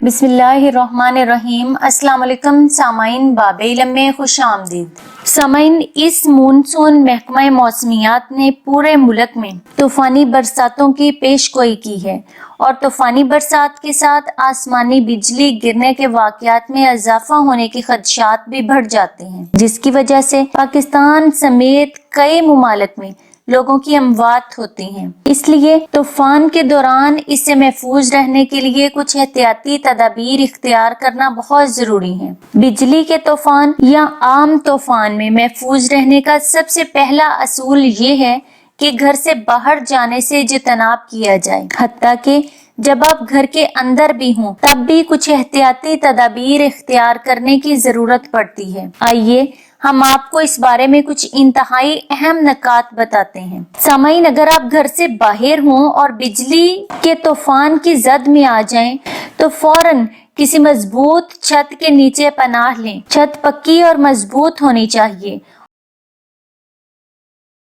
بسم اللہ الرحمن الرحیم۔ السلام علیکم سامعین، باب علم میں خوش آمدید۔ سامعین، اس مونسون محکمہ موسمیات نے پورے ملک میں طوفانی برساتوں کی پیش گوئی کی ہے اور طوفانی برسات کے ساتھ آسمانی بجلی گرنے کے واقعات میں اضافہ ہونے کے خدشات بھی بڑھ جاتے ہیں، جس کی وجہ سے پاکستان سمیت کئی ممالک میں لوگوں کی اموات ہوتی ہیں۔ اس لیے طوفان کے دوران اس سے محفوظ رہنے کے لیے کچھ احتیاطی تدابیر اختیار کرنا بہت ضروری ہے۔ بجلی کے طوفان یا عام طوفان میں محفوظ رہنے کا سب سے پہلا اصول یہ ہے کہ گھر سے باہر جانے سے اجتناب کیا جائے، حتیٰ کہ جب آپ گھر کے اندر بھی ہوں تب بھی کچھ احتیاطی تدابیر اختیار کرنے کی ضرورت پڑتی ہے۔ آئیے ہم آپ کو اس بارے میں کچھ انتہائی اہم نکات بتاتے ہیں۔ سامعین، اگر آپ گھر سے باہر ہوں اور بجلی کے طوفان کی زد میں آ جائیں تو فوراً کسی مضبوط چھت کے نیچے پناہ لیں۔ چھت پکی اور مضبوط ہونی چاہیے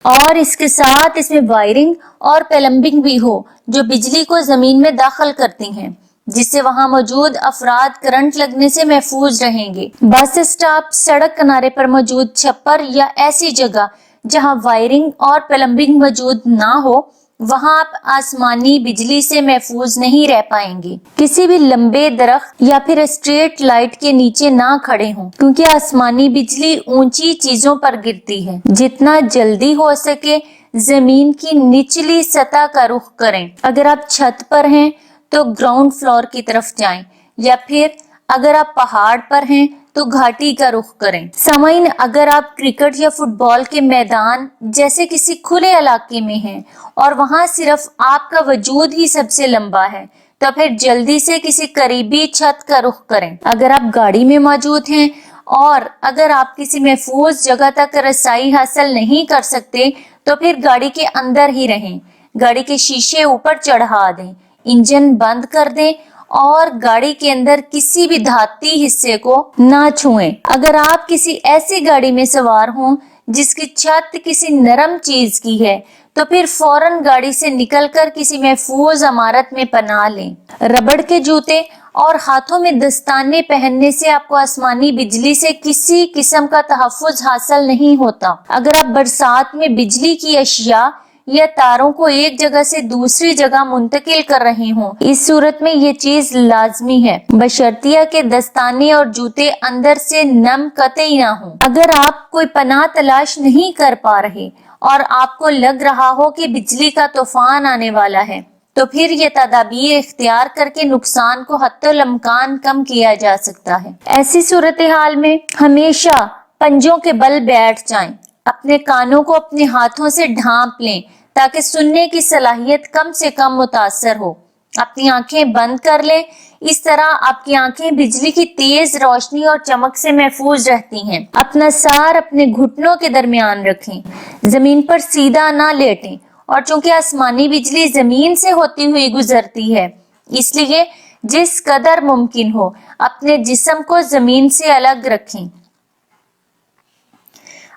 اور اس کے ساتھ اس میں وائرنگ اور پلمبنگ بھی ہو جو بجلی کو زمین میں داخل کرتی ہیں، جس سے وہاں موجود افراد کرنٹ لگنے سے محفوظ رہیں گے۔ بس اسٹاپ، سڑک کنارے پر موجود چھپر یا ایسی جگہ جہاں وائرنگ اور پلمبنگ موجود نہ ہو، وہاں آپ آسمانی بجلی سے محفوظ نہیں رہ پائیں گے۔ کسی بھی لمبے درخت یا پھر اسٹریٹ لائٹ کے نیچے نہ کھڑے ہوں، کیونکہ آسمانی بجلی اونچی چیزوں پر گرتی ہے۔ جتنا جلدی ہو سکے زمین کی نچلی سطح کا رخ کریں۔ اگر آپ چھت پر ہیں تو گراؤنڈ فلور کی طرف جائیں، یا پھر اگر آپ پہاڑ پر ہیں تو گھاٹی کا رخ کریں۔ سامعین، اگر آپ کرکٹ یا فٹ بال کے میدان جیسے کسی کھلے علاقے میں ہیں اور وہاں صرف آپ کا وجود ہی سب سے لمبا ہے تو پھر جلدی سے کسی قریبی چھت کا رخ کریں۔ اگر آپ گاڑی میں موجود ہیں اور اگر آپ کسی محفوظ جگہ تک رسائی حاصل نہیں کر سکتے تو پھر گاڑی کے اندر ہی رہیں۔ گاڑی کے شیشے اوپر چڑھا دیں، انجن بند کر دیں اور گاڑی کے اندر کسی بھی دھاتی حصے کو نہ چھوئیں۔ اگر آپ کسی ایسی گاڑی میں سوار ہوں جس کی چھت کسی نرم چیز کی ہے تو پھر فوراً گاڑی سے نکل کر کسی محفوظ عمارت میں پناہ لیں۔ ربڑ کے جوتے اور ہاتھوں میں دستانے پہننے سے آپ کو آسمانی بجلی سے کسی قسم کا تحفظ حاصل نہیں ہوتا۔ اگر آپ برسات میں بجلی کی اشیاء یا تاروں کو ایک جگہ سے دوسری جگہ منتقل کر رہے ہوں، اس صورت میں یہ چیز لازمی ہے، بشرطیہ کہ دستانے اور جوتے اندر سے نم قطعی نہ ہوں۔ اگر آپ کوئی پناہ تلاش نہیں کر پا رہے اور آپ کو لگ رہا ہو کہ بجلی کا طوفان آنے والا ہے تو پھر یہ تدابیر اختیار کر کے نقصان کو حتی الامکان کم کیا جا سکتا ہے۔ ایسی صورتحال میں ہمیشہ پنجوں کے بل بیٹھ جائیں، اپنے کانوں کو اپنے ہاتھوں سے ڈھانپ لیں تاکہ سننے کی صلاحیت کم سے کم متاثر ہو۔ اپنی آنکھیں بند کر لیں، اس طرح آپ کی آنکھیں بجلی کی تیز روشنی اور چمک سے محفوظ رہتی ہیں۔ اپنا سار اپنے گھٹنوں کے درمیان رکھیں، زمین پر سیدھا نہ لیٹیں، اور چونکہ آسمانی بجلی زمین سے ہوتی ہوئی گزرتی ہے اس لیے جس قدر ممکن ہو اپنے جسم کو زمین سے الگ رکھیں۔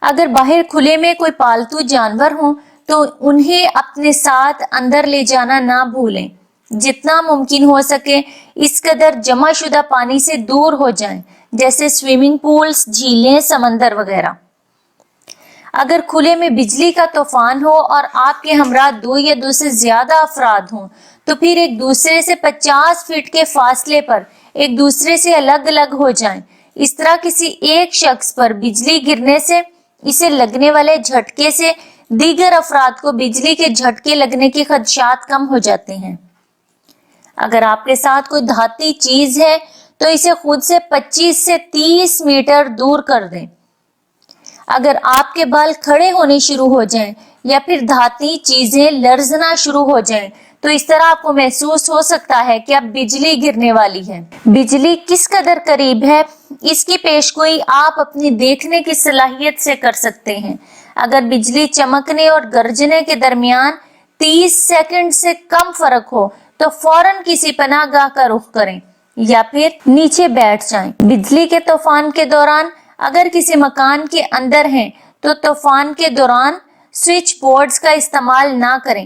اگر باہر کھلے میں کوئی پالتو جانور ہوں تو انہیں اپنے ساتھ اندر لے جانا نہ بھولیں۔ جتنا ممکن ہو سکے اس قدر جمع شدہ پانی سے دور ہو جائیں، جیسے سوئمنگ پولز، جھیلیں، سمندر وغیرہ۔ اگر کھلے میں بجلی کا طوفان ہو اور آپ کے ہمراہ دو یا دو سے زیادہ افراد ہوں تو پھر ایک دوسرے سے 50 فٹ کے فاصلے پر ایک دوسرے سے الگ الگ ہو جائیں۔ اس طرح کسی ایک شخص پر بجلی گرنے سے اسے لگنے والے جھٹکے سے دیگر افراد کو بجلی کے جھٹکے لگنے کے خدشات کم ہو جاتے ہیں۔ اگر آپ کے ساتھ کوئی دھاتی چیز ہے تو اسے خود سے 25 سے 30 میٹر دور کر دیں۔ اگر آپ کے بال کھڑے ہونے شروع ہو جائیں یا پھر دھاتی چیزیں لرزنا شروع ہو جائیں تو اس طرح آپ کو محسوس ہو سکتا ہے کہ اب بجلی گرنے والی ہے۔ بجلی کس قدر قریب ہے اس کی پیشگوئی آپ اپنی دیکھنے کی صلاحیت سے کر سکتے ہیں۔ اگر بجلی چمکنے اور گرجنے کے درمیان 30 سیکنڈ سے کم فرق ہو تو فوراً کسی پناہ گاہ کا رخ کریں یا پھر نیچے بیٹھ جائیں۔ بجلی کے طوفان کے دوران اگر کسی مکان کے اندر ہیں تو طوفان کے دوران سوئچ بورڈز کا استعمال نہ کریں۔